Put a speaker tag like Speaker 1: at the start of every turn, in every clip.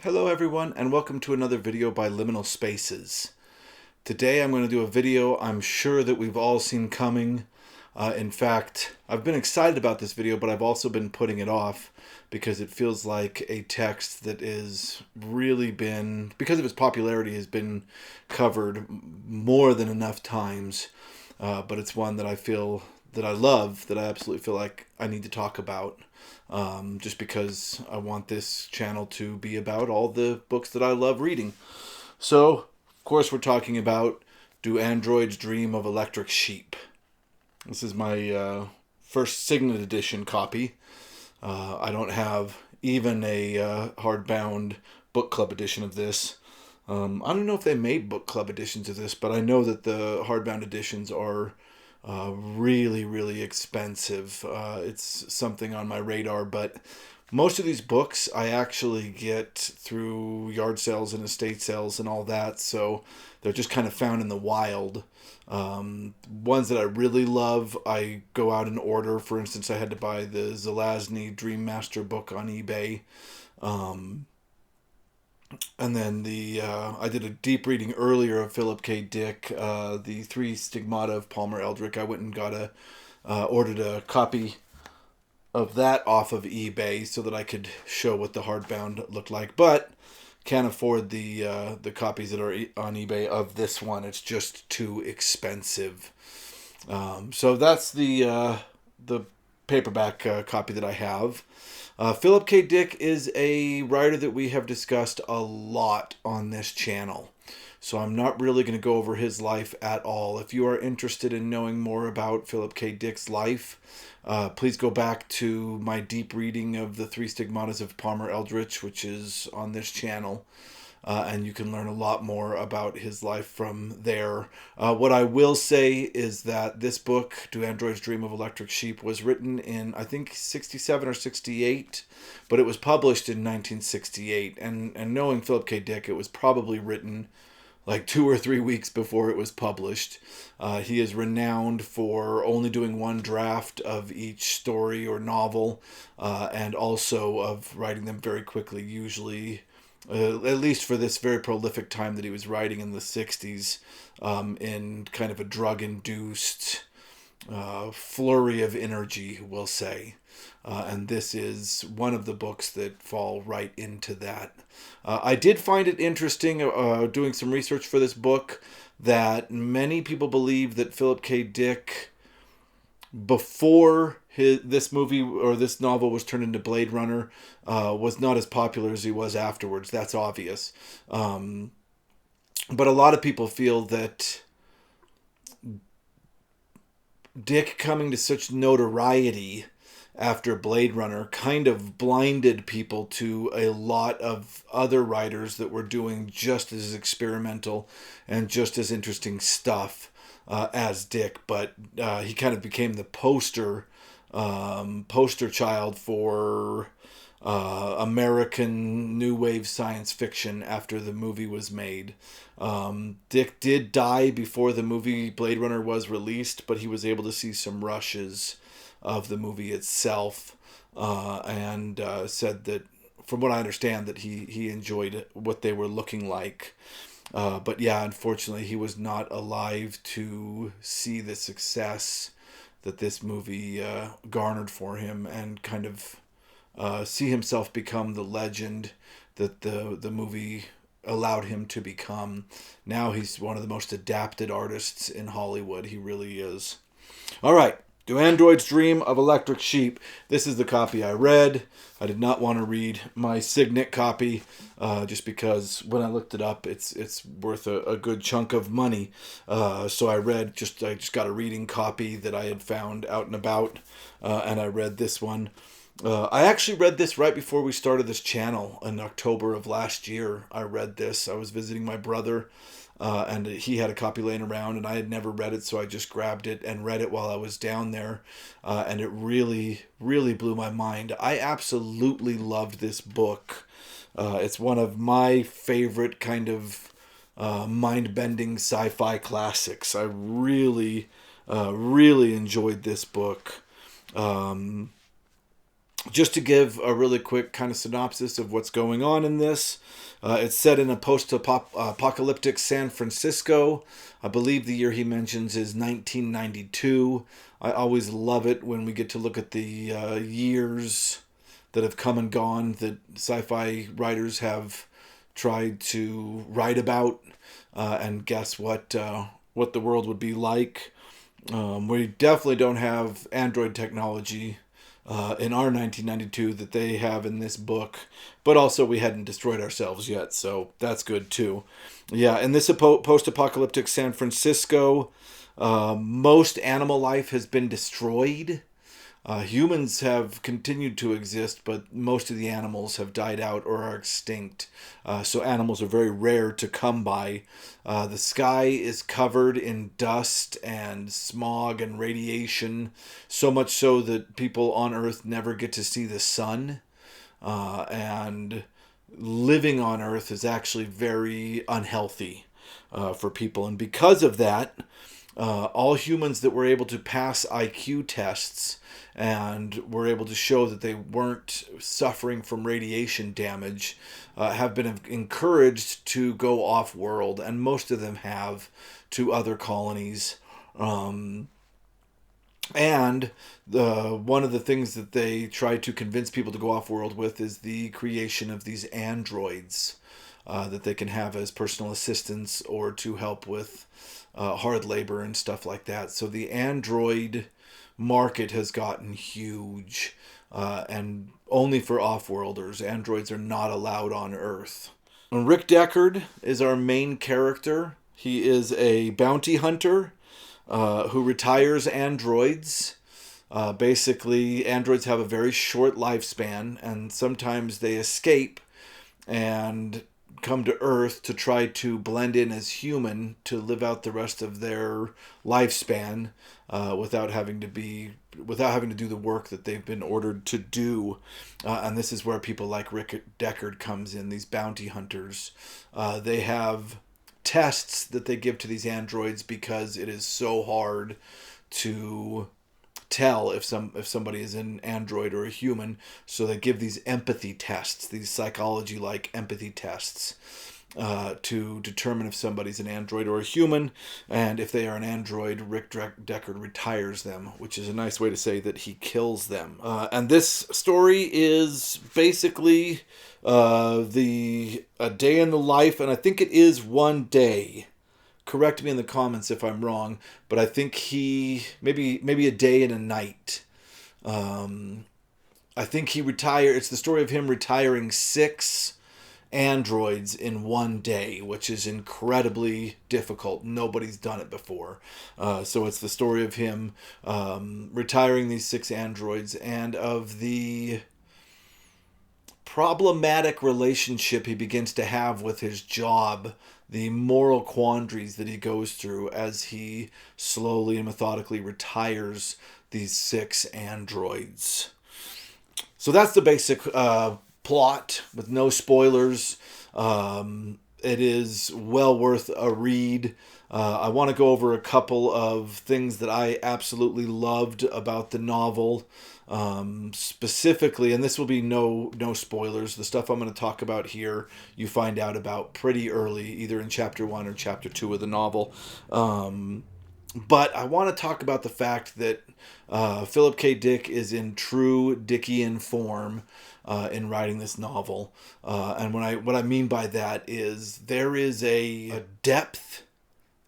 Speaker 1: Hello everyone and welcome to another video by Liminal Spaces. Today I'm going to do a video I'm sure that we've all seen coming. In fact, I've been excited about this video, but I've also been putting it off because it feels like a text that is really been, because of its popularity, has been covered more than enough times. But it's one that I feel that I love, that I absolutely feel like I need to talk about. Just because I want this channel to be about all the books that I love reading. So, of course, we're talking about Do Androids Dream of Electric Sheep? This is my first Signet edition copy. I don't have even a hardbound book club edition of this. I don't know if they made book club editions of this, but I know that the hardbound editions are really, really expensive. It's something on my radar, but most of these books I actually get through yard sales and estate sales and all that, so they're just kind of found in the wild. Ones that I really love, I go out and order. For instance, I had to buy the Zelazny Dream Master book on eBay. And then I did a deep reading earlier of Philip K. Dick, the Three Stigmata of Palmer Eldritch. I went and ordered a copy of that off of eBay so that I could show what the hardbound looked like. But can't afford the copies that are on eBay of this one. It's just too expensive. So that's the paperback copy that I have. Philip K. Dick is a writer that we have discussed a lot on this channel, so I'm not really going to go over his life at all. If you are interested in knowing more about Philip K. Dick's life, please go back to my deep reading of the Three Stigmatas of Palmer Eldritch, which is on this channel. And you can learn a lot more about his life from there. What I will say is that this book, Do Androids Dream of Electric Sheep, was written in, I think, 67 or 68, but it was published in 1968. And knowing Philip K. Dick, it was probably written like 2 or 3 weeks before it was published. He is renowned for only doing one draft of each story or novel, and also of writing them very quickly, usually at least for this very prolific time that he was writing in the 60s, in kind of a drug-induced flurry of energy, we'll say. And this is one of the books that fall right into that. I did find it interesting, doing some research for this book, that many people believe that Philip K. Dick, before this movie or this novel was turned into Blade Runner, was not as popular as he was afterwards. That's obvious. But a lot of people feel that Dick coming to such notoriety after Blade Runner kind of blinded people to a lot of other writers that were doing just as experimental and just as interesting stuff as Dick. But he kind of became the poster child for American new wave science fiction after the movie was made. Dick did die before the movie Blade Runner was released, but he was able to see some rushes of the movie itself, and said that, from what I understand, that he enjoyed what they were looking like. But yeah, unfortunately, he was not alive to see the success that this movie garnered for him, and kind of see himself become the legend that the movie allowed him to become. Now he's one of the most adapted artists in Hollywood. He really is. All right. Do Androids Dream of Electric Sheep? This is the copy I read. I did not want to read my Signet copy, just because when I looked it up, it's worth a good chunk of money. So I just got a reading copy that I had found out and about, and I read this one. I actually read this right before we started this channel in October of last year. I read this. I was visiting my brother, and he had a copy laying around, and I had never read it, so I just grabbed it and read it while I was down there, and it really, really blew my mind. I absolutely loved this book. It's one of my favorite kind of mind-bending sci-fi classics. I really, really enjoyed this book. Just to give a really quick kind of synopsis of what's going on in this, it's set in a post-apocalyptic San Francisco. I believe the year he mentions is 1992. I always love it when we get to look at the years that have come and gone that sci-fi writers have tried to write about and guess what the world would be like. We definitely don't have Android technology in our 1992 that they have in this book, but also we hadn't destroyed ourselves yet, so that's good too. Yeah, in this post-apocalyptic San Francisco, most animal life has been destroyed. Humans have continued to exist, but most of the animals have died out or are extinct. So animals are very rare to come by. The sky is covered in dust and smog and radiation, so much so that people on Earth never get to see the sun. And living on Earth is actually very unhealthy for people. And because of that, all humans that were able to pass IQ tests and were able to show that they weren't suffering from radiation damage have been encouraged to go off world, and most of them have, to other colonies. And one of the things that they try to convince people to go off world with is the creation of these androids that they can have as personal assistants or to help with hard labor and stuff like that. So the android market has gotten huge, and only for off-worlders. Androids are not allowed on Earth. And Rick Deckard is our main character. He is a bounty hunter who retires androids. Basically, androids have a very short lifespan, and sometimes they escape and come to Earth to try to blend in as human to live out the rest of their lifespan without having to do the work that they've been ordered to do. And this is where people like Rick Deckard comes in. These bounty hunters, they have tests that they give to these androids because it is so hard to tell if somebody is an android or a human. So they give these empathy tests, these psychology like empathy tests, to determine if somebody's an android or a human. And if they are an android, Rick Deckard retires them, which is a nice way to say that he kills them. And this story is basically a day in the life, and I think it is one day. Correct me in the comments if I'm wrong, but I think maybe a day and a night. I think he retired. It's the story of him retiring 6 androids in one day, which is incredibly difficult. Nobody's done it before. So it's the story of him retiring these 6 androids and of the problematic relationship he begins to have with his job, the moral quandaries that he goes through as he slowly and methodically retires these 6 androids. So that's the basic plot with no spoilers. It is well worth a read. I want to go over a couple of things that I absolutely loved about the novel. Specifically, and this will be no spoilers, the stuff I'm going to talk about here you find out about pretty early, either in chapter 1 or chapter 2 of the novel. But I want to talk about the fact that Philip K. Dick is in true Dickian form in writing this novel. And what I mean by that is there is a depth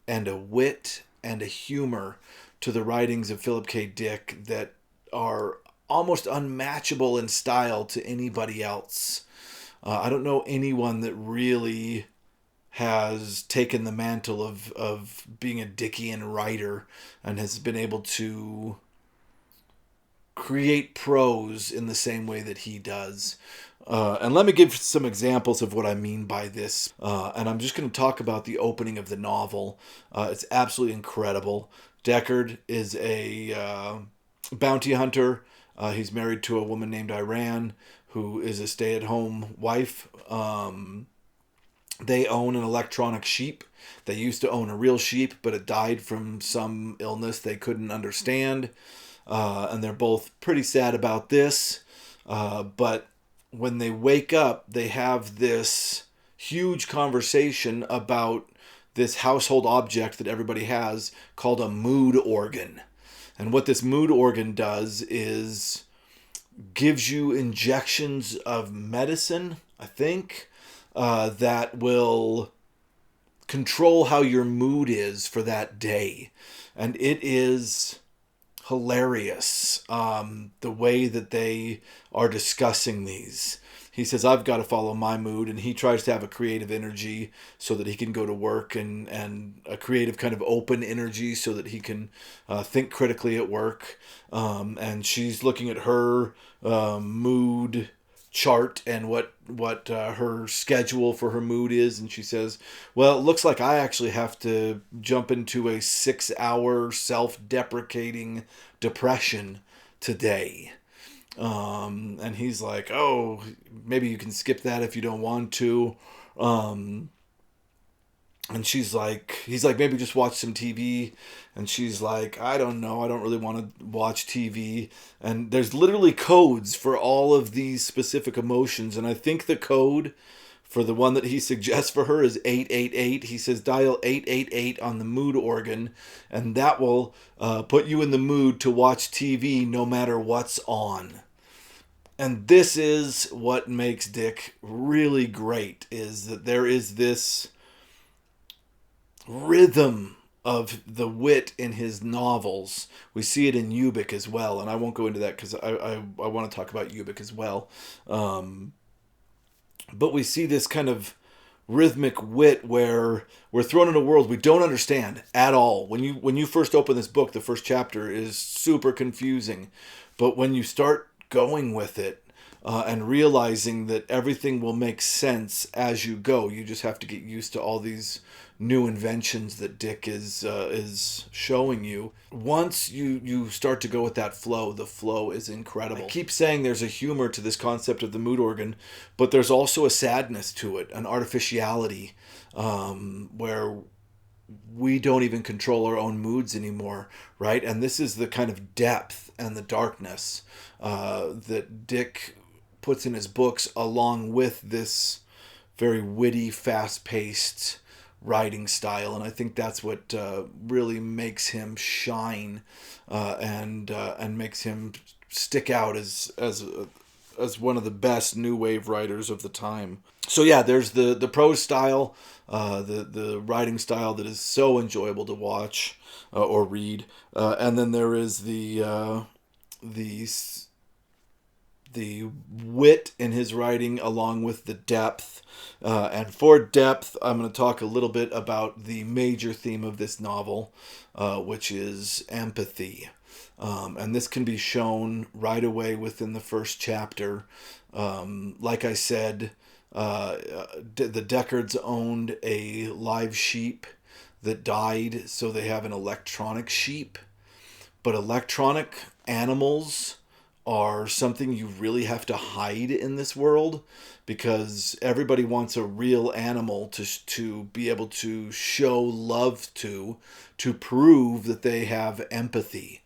Speaker 1: and a wit and a humor to the writings of Philip K. Dick that are almost unmatchable in style to anybody else. I don't know anyone that really has taken the mantle of being a Dickian writer and has been able to create prose in the same way that he does. And let me give some examples of what I mean by this. And I'm just going to talk about the opening of the novel. It's absolutely incredible. Deckard is a bounty hunter. He's married to a woman named Iran, who is a stay-at-home wife. They own an electronic sheep. They used to own a real sheep, but it died from some illness they couldn't understand. And they're both pretty sad about this. But when they wake up, they have this huge conversation about this household object that everybody has called a mood organ. And what this mood organ does is gives you injections of medicine, I think, that will control how your mood is for that day. And it is hilarious, the way that they are discussing these. He says, I've got to follow my mood, and he tries to have a creative energy so that he can go to work, and a creative kind of open energy so that he can think critically at work. And she's looking at her mood chart and what her schedule for her mood is, and she says, well, it looks like I actually have to jump into a 6-hour self-deprecating depression today. And he's like, oh, maybe you can skip that if you don't want to. And he's like, maybe just watch some TV. And she's like, I don't know. I don't really want to watch TV. And there's literally codes for all of these specific emotions. And I think the code for the one that he suggests for her is 888. He says, dial 888 on the mood organ. And that will put you in the mood to watch TV no matter what's on. And this is what makes Dick really great, is that there is this rhythm of the wit in his novels. We see it in Ubik as well, and I won't go into that because I want to talk about Ubik as well. But we see this kind of rhythmic wit where we're thrown in a world we don't understand at all. When you first open this book, the first chapter is super confusing, but when you start going with it, and realizing that everything will make sense as you go, you just have to get used to all these new inventions that Dick is showing you. Once you start to go with that flow, the flow is incredible. I keep saying there's a humor to this concept of the mood organ, but there's also a sadness to it, an artificiality, where we don't even control our own moods anymore, right? And this is the kind of depth and the darkness that Dick puts in his books, along with this very witty, fast-paced writing style. And I think that's what really makes him shine, and makes him stick out as one of the best new wave writers of the time. So yeah, there's the prose style, the writing style that is so enjoyable to watch or read, and then there is the wit in his writing, along with the depth. And for depth, I'm going to talk a little bit about the major theme of this novel, which is empathy. And this can be shown right away within the first chapter. Like I said, the Deckards owned a live sheep that died, so they have an electronic sheep. But electronic animals are something you really have to hide in this world, because everybody wants a real animal to be able to show love to prove that they have empathy.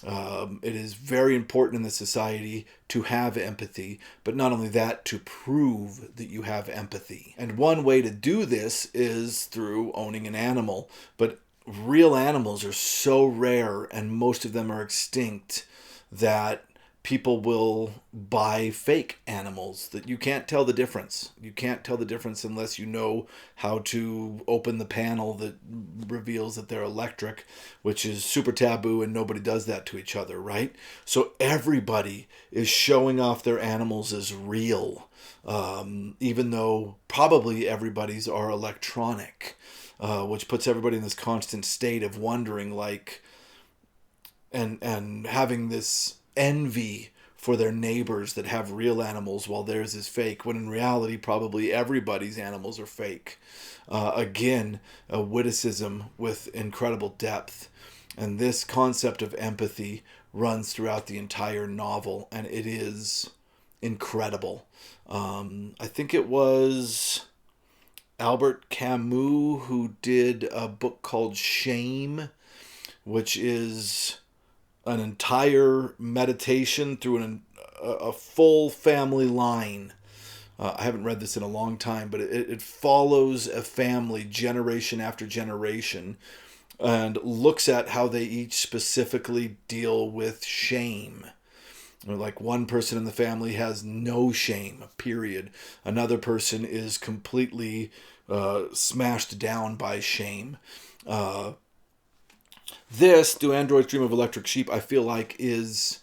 Speaker 1: It is very important in the society to have empathy, but not only that, to prove that you have empathy. And one way to do this is through owning an animal. But real animals are so rare, and most of them are extinct, that people will buy fake animals that you can't tell the difference. You can't tell the difference unless you know how to open the panel that reveals that they're electric, which is super taboo, and nobody does that to each other, right? So everybody is showing off their animals as real, even though probably everybody's are electronic, which puts everybody in this constant state of wondering, like, and having this envy for their neighbors that have real animals while theirs is fake, when in reality probably everybody's animals are fake. Again, a witticism with incredible depth. And this concept of empathy runs throughout the entire novel, and it is incredible. I think it was Albert Camus who did a book called Shame, which is an entire meditation through a full family line. I haven't read this in a long time, but it follows a family generation after generation and looks at how they each specifically deal with shame. Like one person in the family has no shame, period. Another person is completely smashed down by shame. Uh, this, Do Androids Dream of Electric Sheep, I feel like is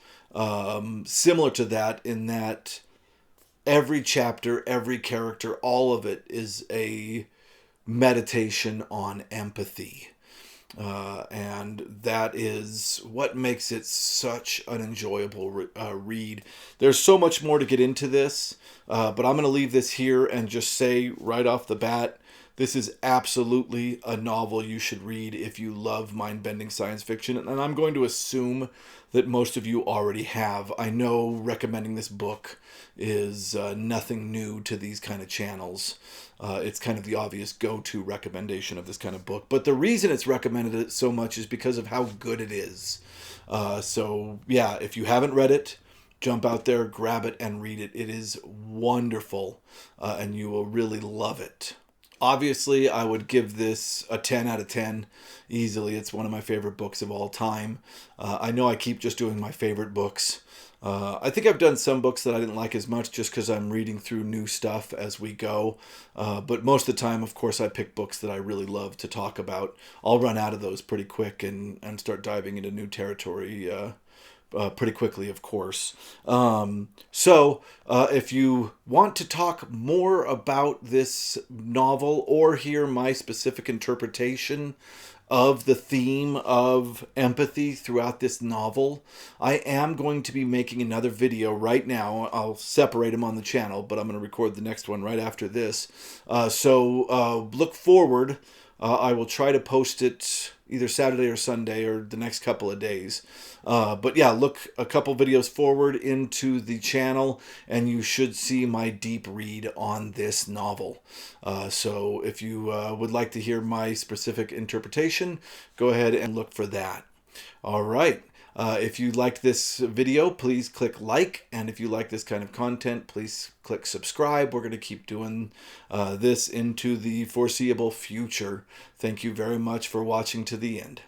Speaker 1: similar to that in that every chapter, every character, all of it is a meditation on empathy. And that is what makes it such an enjoyable read. There's so much more to get into this, but I'm going to leave this here and just say right off the bat, this is absolutely a novel you should read if you love mind-bending science fiction, and I'm going to assume that most of you already have. I know recommending this book is nothing new to these kind of channels. It's kind of the obvious go-to recommendation of this kind of book. But the reason it's recommended it so much is because of how good it is. So, yeah, if you haven't read it, jump out there, grab it, and read it. It is wonderful, and you will really love it. Obviously, I would give this a 10 out of 10 easily. It's one of my favorite books of all time. I know I keep just doing my favorite books. I think I've done some books that I didn't like as much just because I'm reading through new stuff as we go. But most of the time, of course, I pick books that I really love to talk about. I'll run out of those pretty quick and start diving into new territory pretty quickly, of course. So if you want to talk more about this novel or hear my specific interpretation of the theme of empathy throughout this novel, I am going to be making another video right now. I'll separate them on the channel, but I'm going to record the next one right after this. So look forward. I will try to post it either Saturday or Sunday or the next couple of days. But yeah, look a couple videos forward into the channel and you should see my deep read on this novel. So if you would like to hear my specific interpretation, go ahead and look for that. All right. If you liked this video, please click like. And if you like this kind of content, please click subscribe. We're going to keep doing this into the foreseeable future. Thank you very much for watching to the end.